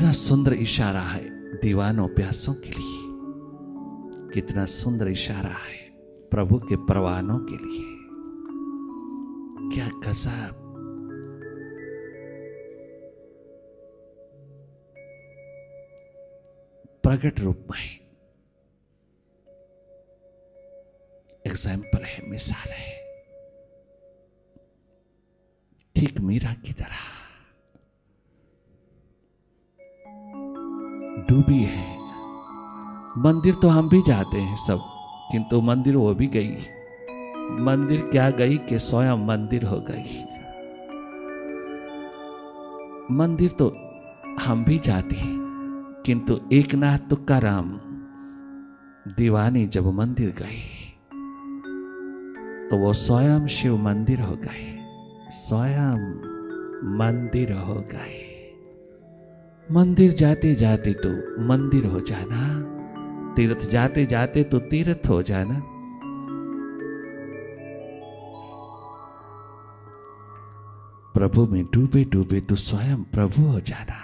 कितना सुंदर इशारा है दीवानों प्यासों के लिए, कितना सुंदर इशारा है प्रभु के परवानों के लिए। क्या गजब! प्रकट रूप में एग्जाम्पल है, मिसाल है, ठीक मीरा की तरह डूबी है। मंदिर तो हम भी जाते हैं सब, किंतु मंदिर वो भी गई। मंदिर क्या गई कि स्वयं मंदिर हो गई। मंदिर तो हम भी जाते हैं, किंतु एकनाथ तुकाराम दीवानी जब मंदिर गए तो वो स्वयं शिव मंदिर हो गए, स्वयं मंदिर हो गए। मंदिर जाते जाते तो मंदिर हो जाना, तीर्थ जाते जाते तो तीर्थ हो जाना। प्रभु में डूबे डूबे तो स्वयं प्रभु हो जाना,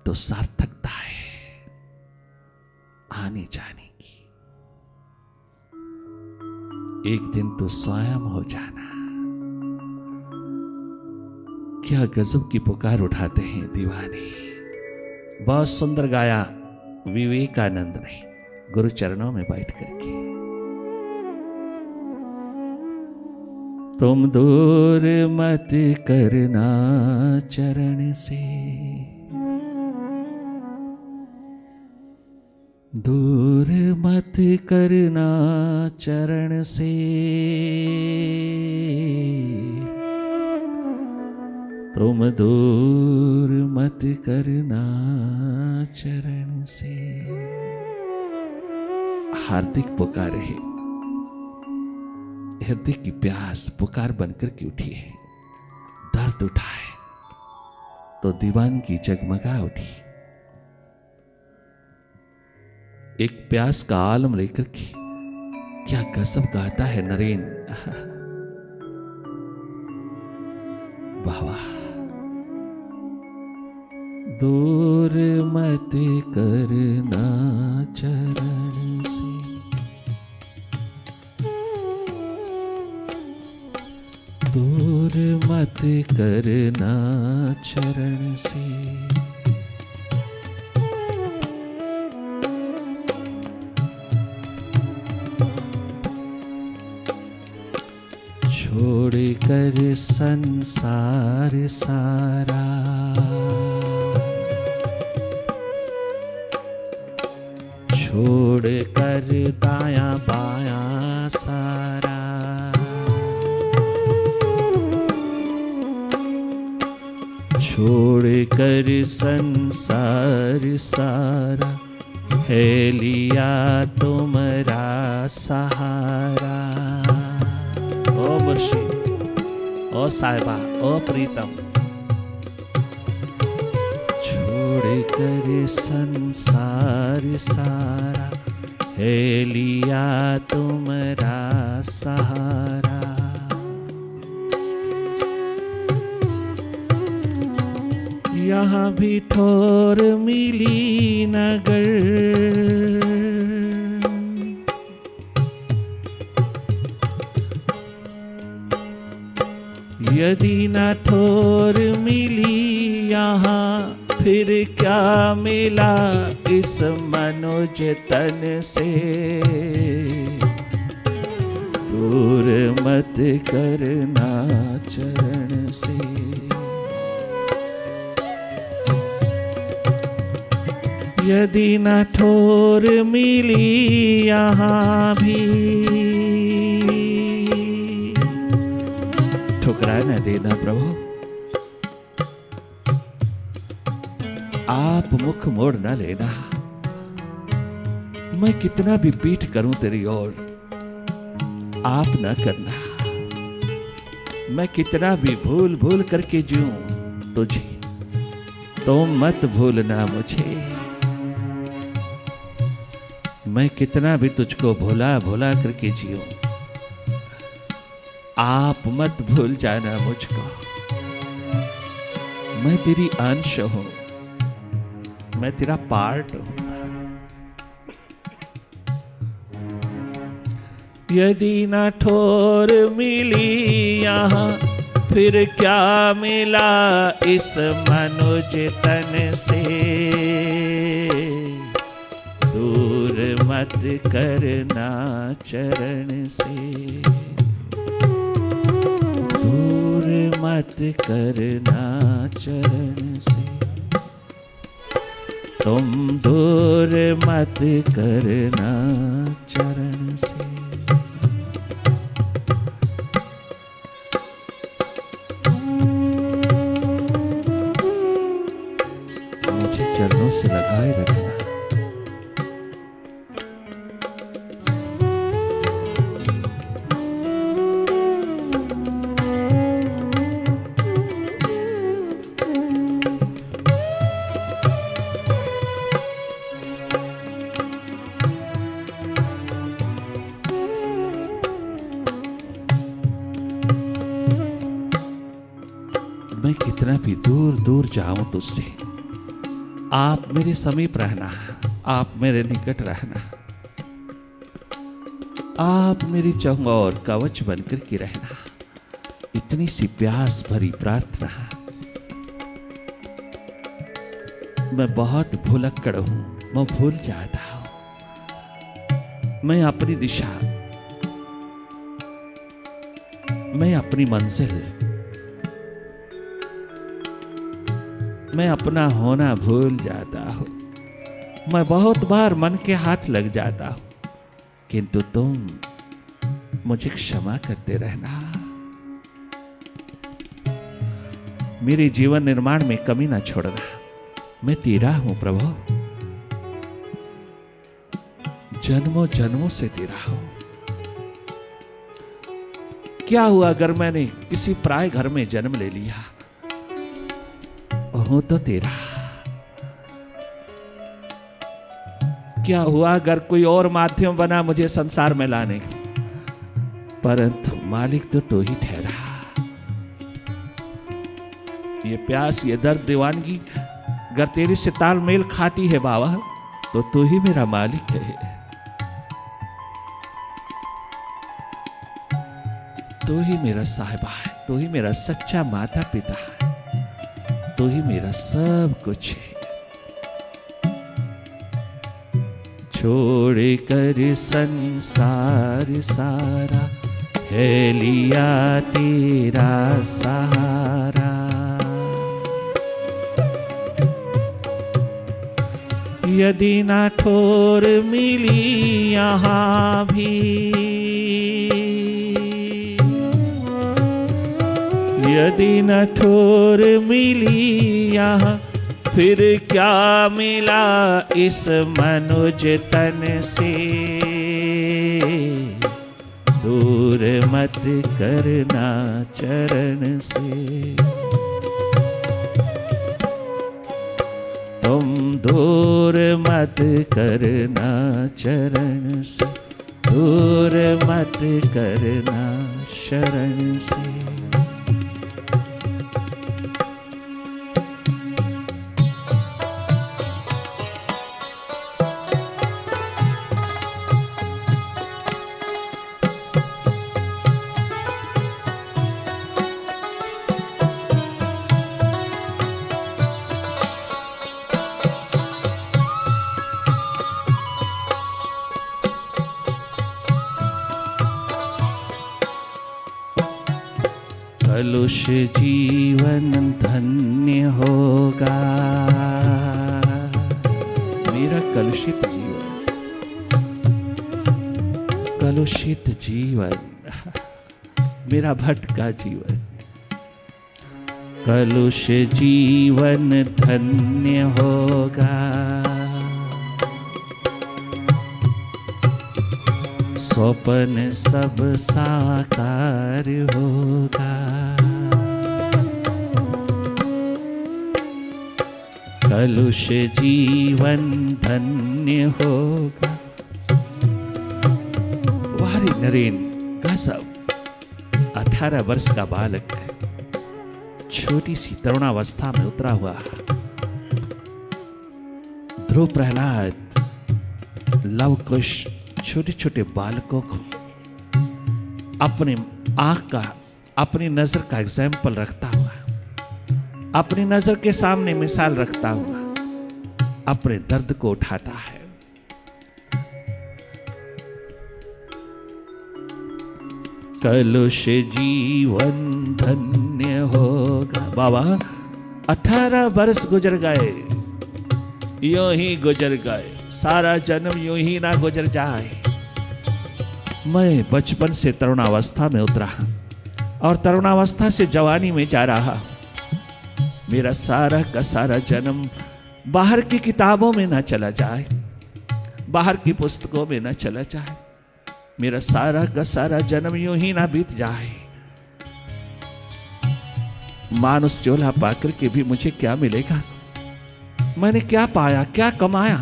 तो सार्थकता है आने जाने की। एक दिन तो स्वयं हो जाना। क्या गजब की पुकार उठाते हैं दीवाने। बहुत सुंदर गाया विवेकानंद ने गुरु चरणों में बैठ करके। तुम दूर मत करना चरण से, दूर मत करना चरण से, तुम दूर मत करना चरण से। हार्दिक पुकार है, हृदय की प्यास पुकार बनकर के उठी है। दर्द उठा है तो दीवान की जगमगा उठी। एक प्यास का आलम लेकर के क्या गजब गाता है नरेन। वाह वाह। दूर मत करना चरण से, दूर मत करना चरण से, छोड़ कर संसार सारा, छोड़ कर दाया बाया सारा, छोड़ कर संसार सारा, है लिया तुम्हारा सहारा। ओ मुर्शिद, ओ साहिबा, ओ प्रीतम, छोड़ कर संसार सारा, है लिया तुम्हारा सहारा। यहाँ भी ठोर मिली नगर, यदि न ठोर मिली यहाँ, फिर क्या मिला इस मनुज तन से। दूर मत करना चरण से, यदि न ठोर मिली यहाँ भी, ठुकरा न देना प्रभु। आप मुख मोड़ न लेना। मैं कितना भी पीठ करूं तेरी ओर, आप न करना। मैं कितना भी भूल भूल करके जीऊं तुझे, तो मत भूलना मुझे। मैं कितना भी तुझको भुला भुला करके जीऊं, आप मत भूल जाना मुझको। मैं तेरी अंश हूं, मैं तेरा पार्ट हूं। यदि न ठोर मिली यहाँ, फिर क्या मिला इस मनुज तन से। दूर मत करना चरण से, दूर मत करना चरण से, तुम दूर मत करना चरण से। मुझे चरणों से लगाए रखना। मैं कितना भी दूर दूर जाऊं तुझसे, आप मेरे समीप रहना, आप मेरे निकट रहना, आप मेरी चंगोर कवच बनकर के रहना। इतनी सी प्यास भरी प्रार्थना। मैं बहुत भुलक्कड़ हूं, मैं भूल जाता हूं। मैं अपनी दिशा, मैं अपनी मंजिल, मैं अपना होना भूल जाता हूं। मैं बहुत बार मन के हाथ लग जाता हूं, किंतु तुम मुझे क्षमा करते रहना। मेरे जीवन निर्माण में कमी ना छोड़ना। मैं तेरा हूं प्रभु, जन्मों जन्मों से तेरा हूं। क्या हुआ अगर मैंने किसी पराये घर में जन्म ले लिया, हूं तो तेरा। क्या हुआ अगर कोई और माध्यम बना मुझे संसार में लाने का, परंतु मालिक तो तू ही ठहरा। ये प्यास, ये दर्द, दीवानगी अगर तेरे से तालमेल खाती है बाबा, तो तू ही मेरा मालिक है, तू ही मेरा साहिबा है, तू ही मेरा सच्चा माता पिता है, तू ही मेरा सब कुछ है। छोड़ कर संसार सारा, है लिया तेरा सहारा। यदि ना ठोर मिली यहाँ भी, यदि न ठोर मिली यहाँ, फिर क्या मिला इस मनुज तन से। दूर मत करना चरण से, तुम दूर मत करना चरण से, दूर मत करना शरण से। कलुष जीवन धन्य होगा, मेरा कलुषित जीवन, कलुषित जीवन, मेरा भटका जीवन। कलुष जीवन धन्य होगा, स्वप्न सब साकार होगा। कलुष जीवन धन्य होगा। वारी नरेन गजब, 18 वर्ष का बालक छोटी सी तरुणावस्था में उतरा हुआ ध्रुव प्रहलाद लव कुश छोटे छोटे बालकों को अपने आंख का, अपनी नजर का एग्जाम्पल रखता हुआ, अपनी नजर के सामने मिसाल रखता हुआ अपने दर्द को उठाता है। कलुष जीवन धन्य होगा। बाबा 18 वर्ष गुजर गए, यूं ही गुजर गए, सारा जन्म यूं ही ना गुजर जाए। मैं बचपन से तरुणावस्था में उतरा और तरुणावस्था से जवानी में जा रहा। मेरा सारा का सारा जन्म बाहर की किताबों में ना चला जाए, बाहर की पुस्तकों में ना चला जाए। मेरा सारा का सारा जन्म यूं ही ना बीत जाए। मानुष चोला पाकर के भी मुझे क्या मिलेगा? मैंने क्या पाया, क्या कमाया?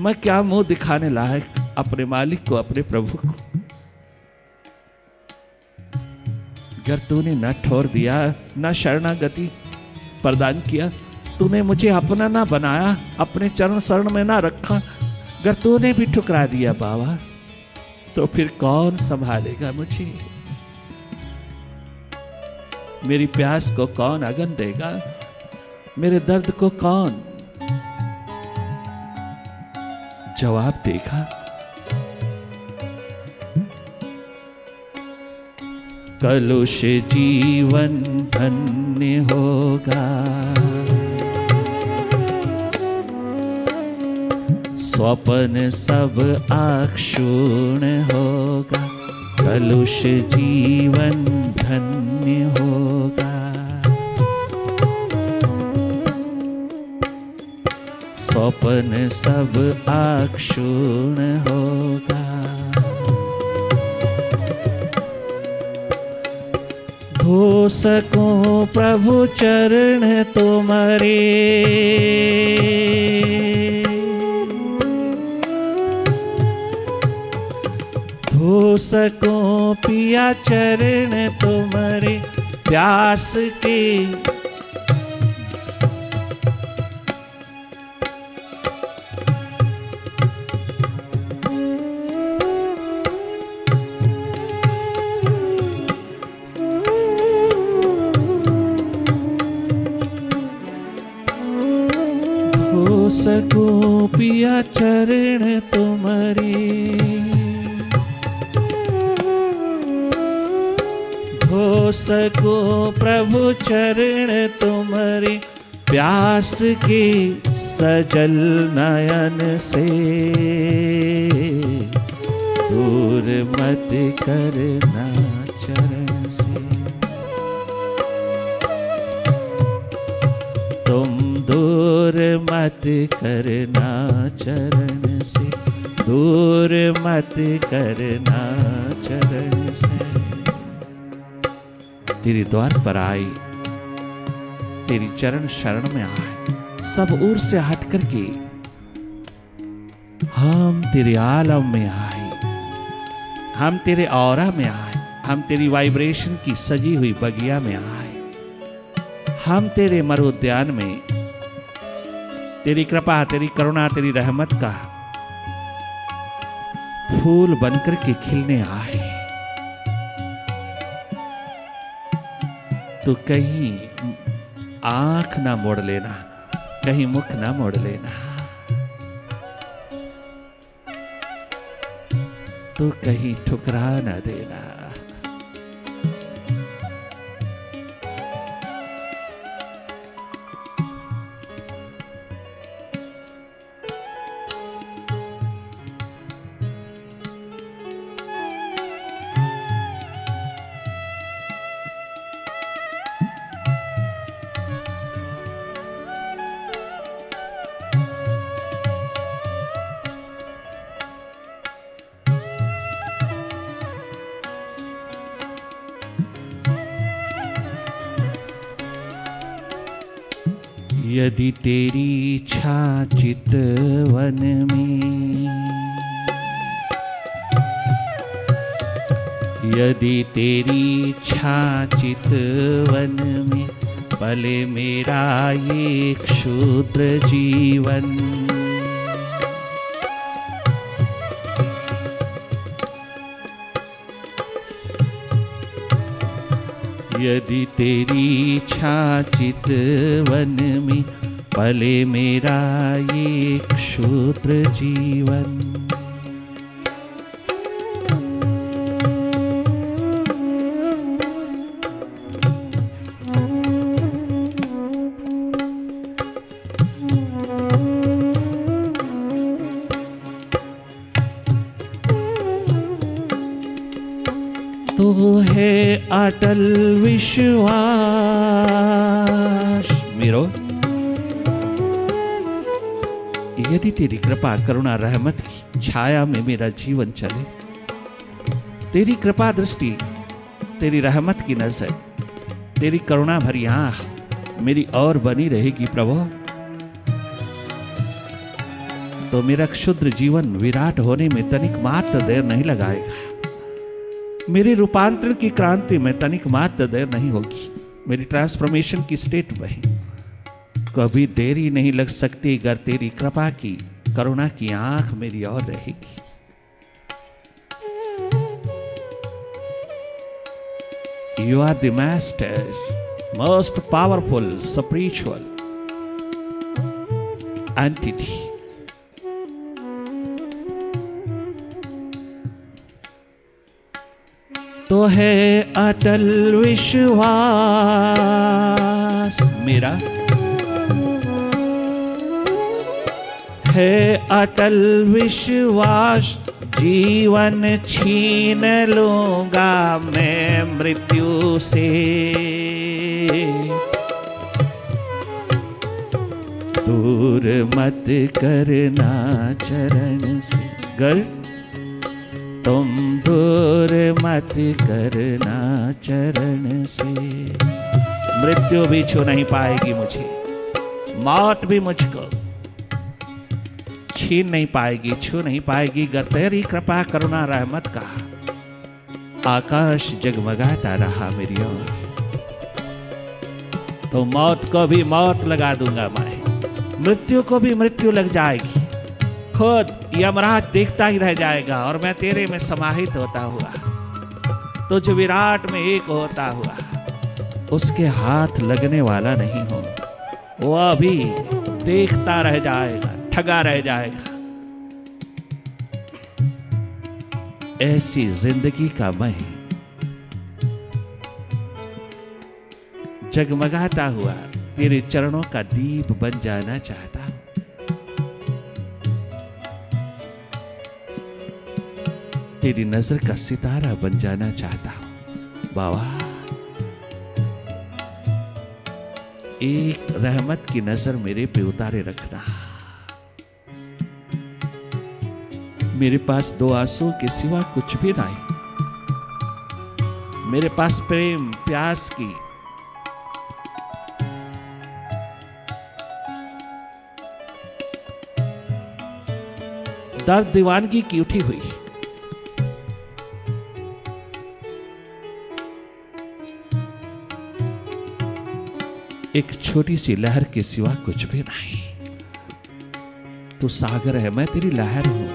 मैं क्या मुंह दिखाने लायक अपने मालिक को, अपने प्रभु को? अगर तूने न ठोर दिया, न शरणागति प्रदान किया, तूने मुझे अपना ना बनाया, अपने चरण शरण में ना रखा, अगर तूने भी ठुकरा दिया बाबा, तो फिर कौन संभालेगा मुझे? मेरी प्यास को कौन अगन देगा? मेरे दर्द को कौन जवाब देगा? कलुष जीवन धन्य होगा, स्वप्न सब अक्षुण्ण होगा। कलुष जीवन धन्य होगा, स्वप्न सब अक्षुण्ण होगा। धो सकूं प्रभु चरण तुम्हारे, धो सकूं पिया चरण तुम्हारे, प्यास के धो सकूं पिया चरण तुम्हारे, हो सको प्रभु चरण तुम्हारे, प्यास के सजल नयन से दूर मत करना चरण से। तुम दूर मत करना चरण से, दूर मत करना चरण से। तेरे द्वार पर आई, तेरी चरण शरण में आए, सब ओर से हट करके हम तेरे आलम में आए, हम तेरे औरा में आए, हम तेरी वाइब्रेशन की सजी हुई बगिया में आए, हम तेरे मरुद्यान में तेरी कृपा, तेरी करुणा, तेरी रहमत का फूल बनकर के खिलने आए। तो कहीं आंख ना मोड़ लेना, कहीं मुख ना मोड़ लेना, तो कहीं ठुकरा ना देना। यदि तेरी इच्छा चितवन में, यदि तेरी इच्छा चितवन में पले मेरा ये क्षुद्र जीवन। यदि तेरी इच्छा चितवन में पले मेरा ये क्षुद्र जीवन। तो है अटल विश्वास मेरो, यदि तेरी कृपा करुणा रहमत की छाया में मेरा जीवन चले, तेरी कृपा दृष्टि, तेरी रहमत की नजर, तेरी करुणा भरी आंख मेरी और बनी रहेगी प्रभु, तो मेरा क्षुद्र जीवन विराट होने में तनिक मात्र देर नहीं लगाएगा। मेरे रूपांतरण की क्रांति में तनिक मात्र देर नहीं होगी। मेरी ट्रांसफॉर्मेशन की स्टेट में कभी देरी नहीं लग सकती अगर तेरी कृपा की करुणा की आंख मेरी ओर रहेगी। You are the master, most powerful spiritual entity. तो है अटल विश्वास मेरा, है अटल विश्वास, जीवन छीन लूंगा मैं मृत्यु से। दूर मत करना चरण से, गर तुम दूर मत करना चरण से। मृत्यु भी छू नहीं पाएगी मुझे, मौत भी मुझको छीन नहीं पाएगी, छू नहीं पाएगी अगर तेरी कृपा करुणा रहमत का आकाश जगमगाता रहा मेरी ओर, तो मौत को भी मौत लगा दूंगा मैं, मृत्यु को भी मृत्यु लग जाएगी। खुद यमराज देखता ही रह जाएगा और मैं तेरे में समाहित होता हुआ, तुझ विराट में एक होता हुआ, उसके हाथ लगने वाला नहीं हो, वो अभी देखता रह जाएगा, ठगा रह जाएगा। ऐसी जिंदगी का मैं जगमगाता हुआ तेरे चरणों का दीप बन जाना चाहता हूं। तेरी नजर का सितारा बन जाना चाहता हूं बाबा। एक रहमत की नजर मेरे पे उतारे रखना। मेरे पास दो आंसू के सिवा कुछ भी नहीं, मेरे पास प्रेम प्यास की दर्द दीवानगी की उठी हुई एक छोटी सी लहर के सिवा कुछ भी नहीं। तू सागर है, मैं तेरी लहर हूं।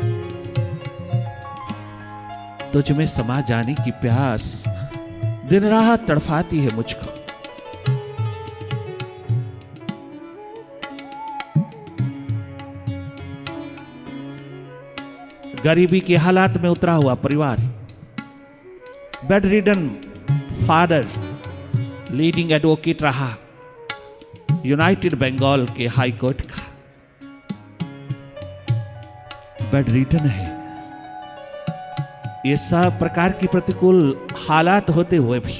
तुझ में समा जाने की प्यास दिन रात तड़फाती है मुझको। गरीबी के हालात में उतरा हुआ परिवार, bed ridden father, leading advocate रहा यूनाइटेड बंगाल के हाई कोर्ट का, बेड रिडन है। ये सब प्रकार की प्रतिकूल हालात होते हुए भी,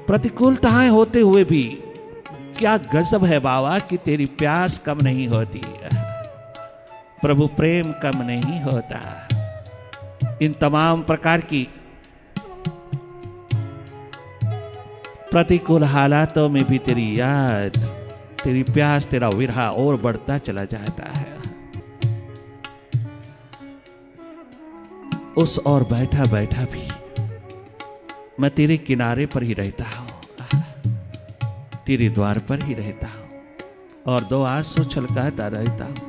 प्रतिकूलताएं होते हुए भी, क्या गजब है बाबा कि तेरी प्यास कम नहीं होती, प्रभु प्रेम कम नहीं होता। इन तमाम प्रकार की प्रतिकूल हालातों में भी तेरी याद, तेरी प्यास, तेरा विरहा और बढ़ता चला जाता है। उस और बैठा बैठा भी मैं तेरे किनारे पर ही रहता हूं, तेरे द्वार पर ही रहता हूं और दो आंसू छलकाता रहता हूं।